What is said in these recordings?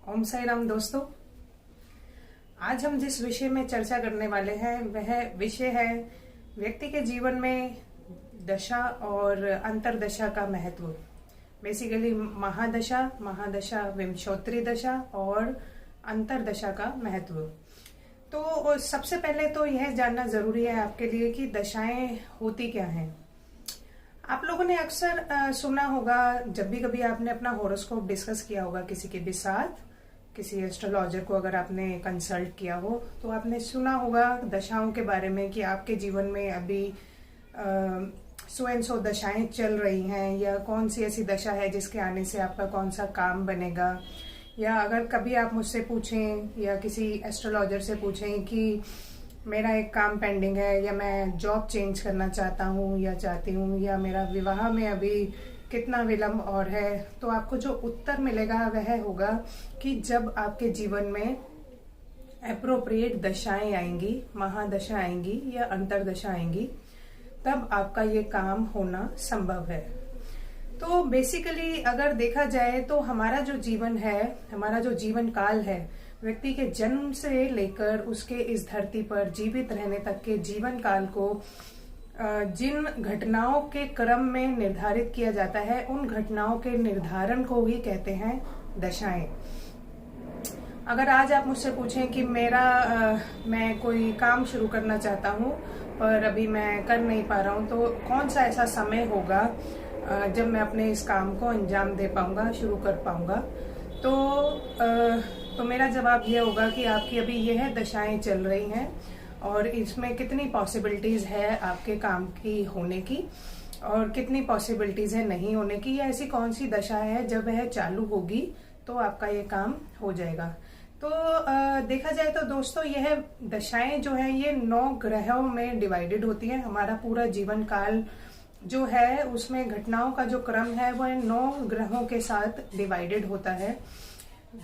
ओम साई राम दोस्तों। आज हम जिस विषय में चर्चा करने वाले हैं वह विषय है व्यक्ति के जीवन में दशा और अंतरदशा का महत्व। बेसिकली महादशा, विंशोत्तरी दशा और अंतरदशा का महत्व। तो सबसे पहले तो यह जानना जरूरी है आपके लिए कि दशाएं होती क्या हैं। आप लोगों ने अक्सर सुना होगा, जब भी कभी आपने अपना हॉरोस्कोप डिस्कस किया होगा किसी के भी साथ, किसी एस्ट्रोलॉजर को अगर आपने कंसल्ट किया हो तो आपने सुना होगा दशाओं के बारे में कि आपके जीवन में अभी सो एंड सो दशाएं चल रही हैं, या कौन सी ऐसी दशा है जिसके आने से आपका कौन सा काम बनेगा। या अगर कभी आप मुझसे पूछें या किसी एस्ट्रोलॉजर से पूछें कि मेरा एक काम पेंडिंग है, या मैं जॉब चेंज करना चाहता हूँ या चाहती हूँ, या मेरा विवाह में अभी कितना विलंब और है, तो आपको जो उत्तर मिलेगा वह होगा कि जब आपके जीवन में एप्रोप्रिएट दशाएं आएंगी, महादशा आएंगी या अंतरदशा आएंगी, तब आपका ये काम होना संभव है। तो बेसिकली अगर देखा जाए तो हमारा जो जीवन है, हमारा जो जीवन काल है, व्यक्ति के जन्म से लेकर उसके इस धरती पर जीवित रहने तक के जीवन काल को जिन घटनाओं के क्रम में निर्धारित किया जाता है, उन घटनाओं के निर्धारण को ही कहते हैं दशाएं। अगर आज आप मुझसे पूछें कि मैं कोई काम शुरू करना चाहता हूँ पर अभी मैं कर नहीं पा रहा हूँ, तो कौन सा ऐसा समय होगा जब मैं अपने इस काम को अंजाम दे पाऊंगा, शुरू कर पाऊंगा, तो मेरा जवाब ये होगा कि आपकी अभी यह दशाएं चल रही हैं और इसमें कितनी पॉसिबिलिटीज है आपके काम की होने की और कितनी पॉसिबिलिटीज है नहीं होने की, या ऐसी कौन सी दशा है जब वह चालू होगी तो आपका ये काम हो जाएगा। तो देखा जाए तो दोस्तों, यह दशाएं जो है ये 9 ग्रहों में डिवाइडेड होती है। हमारा पूरा जीवन काल जो है उसमें घटनाओं का जो क्रम है वह 9 ग्रहों के साथ डिवाइडेड होता है।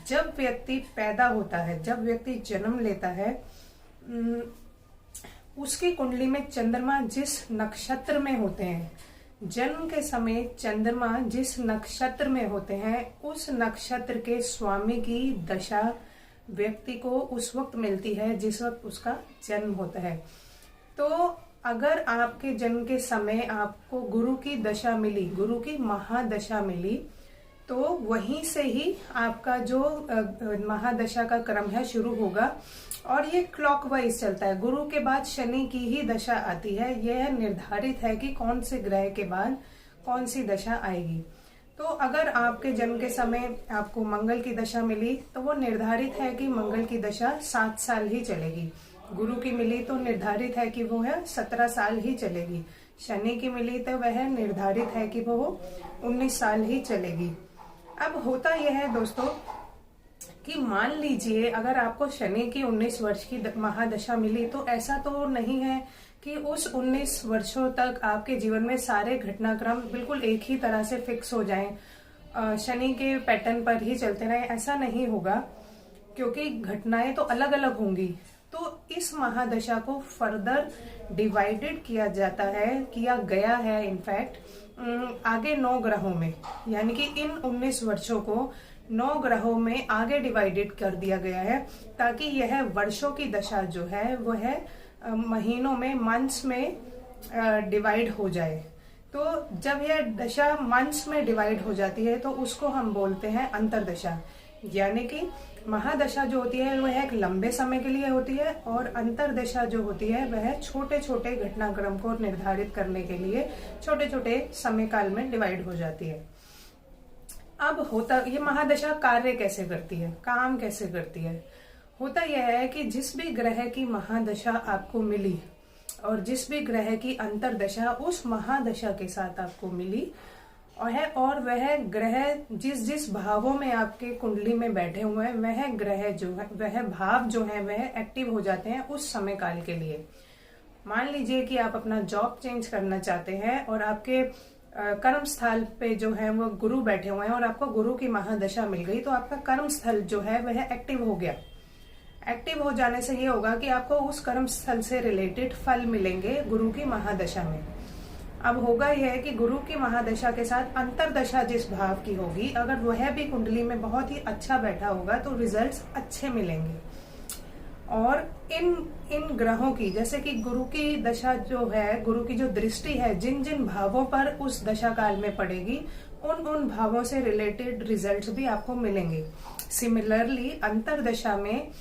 जब व्यक्ति पैदा होता है, जब व्यक्ति जन्म लेता है, उसकी कुंडली में चंद्रमा जिस नक्षत्र में होते हैं, जन्म के समय चंद्रमा जिस नक्षत्र में होते हैं, उस नक्षत्र के स्वामी की दशा व्यक्ति को उस वक्त मिलती है जिस वक्त उसका जन्म होता है। तो अगर आपके जन्म के समय आपको गुरु की दशा मिली, गुरु की महादशा मिली, तो वहीं से ही आपका जो महादशा का क्रम है शुरू होगा, और ये क्लॉकवाइज चलता है। गुरु के बाद शनि की ही दशा आती है। यह निर्धारित है कि कौन से ग्रह के बाद कौन सी दशा आएगी। तो अगर आपके जन्म के समय आपको मंगल की दशा मिली तो वो निर्धारित है कि मंगल की दशा 7 साल ही चलेगी। गुरु की मिली तो निर्धारित है कि वो है 17 साल ही चलेगी। शनि की मिली तो वह निर्धारित है कि वो 19 साल ही चलेगी। अब होता यह है दोस्तों कि मान लीजिए अगर आपको शनि की 19 वर्ष की महादशा मिली, तो ऐसा तो नहीं है कि उस 19 वर्षों तक आपके जीवन में सारे घटनाक्रम बिल्कुल एक ही तरह से फिक्स हो जाएं, शनि के पैटर्न पर ही चलते रहें। ऐसा नहीं होगा, क्योंकि घटनाएं तो अलग अलग होंगी। तो इस महादशा को फर्दर डिवाइडेड किया गया है इनफैक्ट आगे 9 ग्रहों में, यानी कि इन 19 वर्षों को 9 ग्रहों में आगे डिवाइडेड कर दिया गया है, ताकि यह वर्षों की दशा जो है वो है महीनों में, मंथ्स में डिवाइड हो जाए। तो जब यह दशा मंथ्स में डिवाइड हो जाती है तो उसको हम बोलते हैं अंतरदशा। यानी कि महादशा जो होती है वह एक लंबे समय के लिए होती है, और अंतरदशा जो होती है वह छोटे छोटे घटनाक्रम को निर्धारित करने के लिए छोटे छोटे समय काल में डिवाइड हो जाती है। अब ये महादशा कार्य कैसे करती है, काम कैसे करती है? होता यह है कि जिस भी ग्रह की महादशा आपको मिली और जिस भी ग्रह की अंतरदशा उस महादशा के साथ आपको मिली और वह ग्रह जिस भावों में आपके कुंडली में बैठे हुए हैं, वह ग्रह जो है, वह भाव जो है वह एक्टिव हो जाते हैं उस समय काल के लिए। मान लीजिए कि आप अपना जॉब चेंज करना चाहते हैं और आपके कर्म स्थल पे जो है वो गुरु बैठे हुए हैं और आपको गुरु की महादशा मिल गई, तो आपका कर्म स्थल जो है वह एक्टिव हो गया। एक्टिव हो जाने से ये होगा कि आपको उस कर्म स्थल से रिलेटेड फल मिलेंगे गुरु की महादशा में। अब होगा यह है कि गुरु की महादशा के साथ अंतरदशा जिस भाव की होगी, अगर वह भी कुंडली में बहुत ही अच्छा बैठा होगा तो रिजल्ट्स अच्छे मिलेंगे। और इन ग्रहों की, जैसे कि गुरु की दशा जो है, गुरु की जो दृष्टि है जिन जिन भावों पर उस दशा काल में पड़ेगी, उन भावों से रिलेटेड रिजल्ट्स भी आपको मिलेंगे। सिमिलरली अंतरदशा में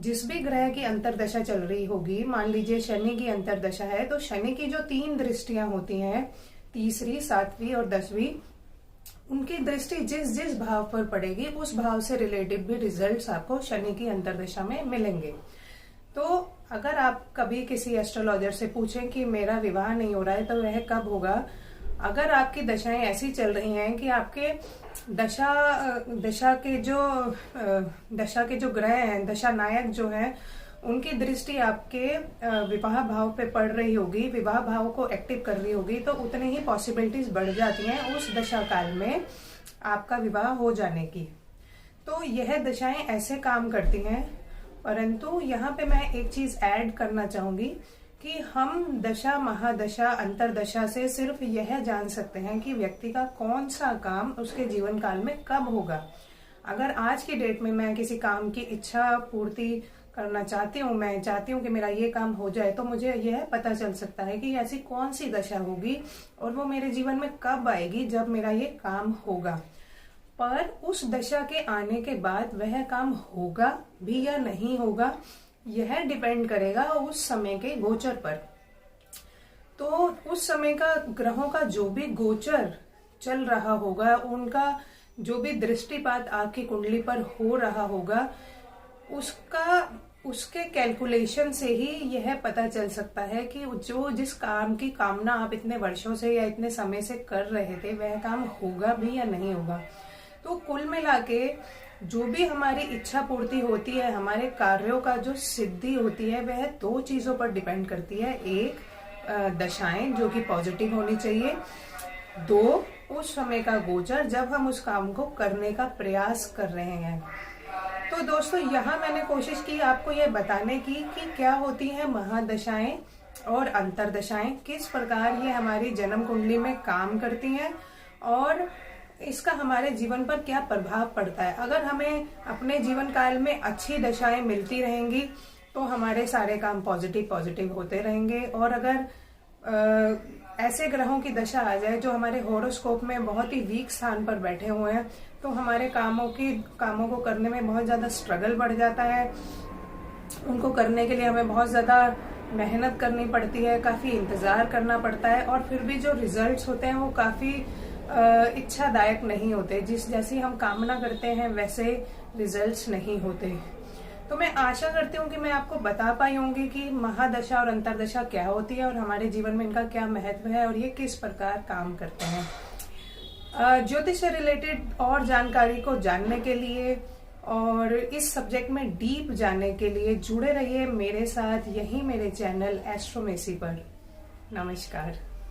जिस भी ग्रह की अंतरदशा चल रही होगी, मान लीजिए शनि की अंतरदशा है, तो शनि की जो 3 दृष्टियां होती हैं, तीसरी, 7वीं और 10वीं, उनकी दृष्टि जिस जिस भाव पर पड़ेगी उस भाव से रिलेटेड भी रिजल्ट्स आपको शनि की अंतरदशा में मिलेंगे। तो अगर आप कभी किसी एस्ट्रोलॉजर से पूछें कि मेरा विवाह नहीं हो रहा है तो वह कब होगा, अगर आपकी दशाएं ऐसी चल रही हैं कि आपके दशा के जो ग्रह हैं, दशा नायक जो हैं, उनकी दृष्टि आपके विवाह भाव पे पड़ रही होगी, विवाह भाव को एक्टिव कर रही होगी, तो उतनी ही पॉसिबिलिटीज बढ़ जाती हैं उस दशा काल में आपका विवाह हो जाने की। तो यह दशाएं ऐसे काम करती हैं। परंतु यहाँ पे मैं एक चीज ऐड करना चाहूंगी कि हम दशा, महादशा, अंतरदशा से सिर्फ यह जान सकते हैं कि व्यक्ति का कौन सा काम उसके जीवन काल में कब होगा। अगर आज की डेट में मैं किसी काम की इच्छा पूर्ति करना चाहती हूँ, मैं चाहती हूँ कि मेरा ये काम हो जाए, तो मुझे यह पता चल सकता है कि ऐसी कौन सी दशा होगी और वो मेरे जीवन में कब आएगी जब मेरा ये काम होगा। पर उस दशा के आने के बाद वह काम होगा भी या नहीं होगा, यह डिपेंड करेगा उस समय के गोचर पर। तो उस समय का ग्रहों का जो भी गोचर चल रहा होगा, उनका जो भी दृष्टिपात आपकी कुंडली पर हो रहा होगा, उसके कैलकुलेशन से ही यह पता चल सकता है कि जो जिस काम की कामना आप इतने वर्षों से या इतने समय से कर रहे थे, वह काम होगा भी या नहीं होगा। तो कुल मिला के जो भी हमारी इच्छा पूर्ति होती है, हमारे कार्यों का जो सिद्धि होती है, वह 2 चीजों पर डिपेंड करती है। एक, दशाएं जो कि पॉजिटिव होनी चाहिए। 2, उस समय का गोचर जब हम उस काम को करने का प्रयास कर रहे हैं। तो दोस्तों, यहाँ मैंने कोशिश की आपको यह बताने की कि क्या होती है महादशाएं और अंतरदशाएं, किस प्रकार ये हमारी जन्म कुंडली में काम करती हैं और इसका हमारे जीवन पर क्या प्रभाव पड़ता है। अगर हमें अपने जीवन काल में अच्छी दशाएं मिलती रहेंगी तो हमारे सारे काम पॉजिटिव होते रहेंगे। और अगर ऐसे ग्रहों की दशा आ जाए जो हमारे होरोस्कोप में बहुत ही वीक स्थान पर बैठे हुए हैं, तो हमारे कामों को करने में बहुत ज्यादा स्ट्रगल बढ़ जाता है। उनको करने के लिए हमें बहुत ज्यादा मेहनत करनी पड़ती है, काफी इंतजार करना पड़ता है, और फिर भी जो रिजल्ट्स होते हैं वो काफी इच्छादायक नहीं होते। जैसी हम कामना करते हैं वैसे रिजल्ट्स नहीं होते। तो मैं आशा करती हूँ कि मैं आपको बता पाई होंगी कि महादशा और अंतरदशा क्या होती है और हमारे जीवन में इनका क्या महत्व है और ये किस प्रकार काम करते हैं। ज्योतिष से रिलेटेड और जानकारी को जानने के लिए और इस सब्जेक्ट में डीप जानने के लिए जुड़े रहिए मेरे साथ, यही मेरे चैनल एस्ट्रोमेसी पर। नमस्कार।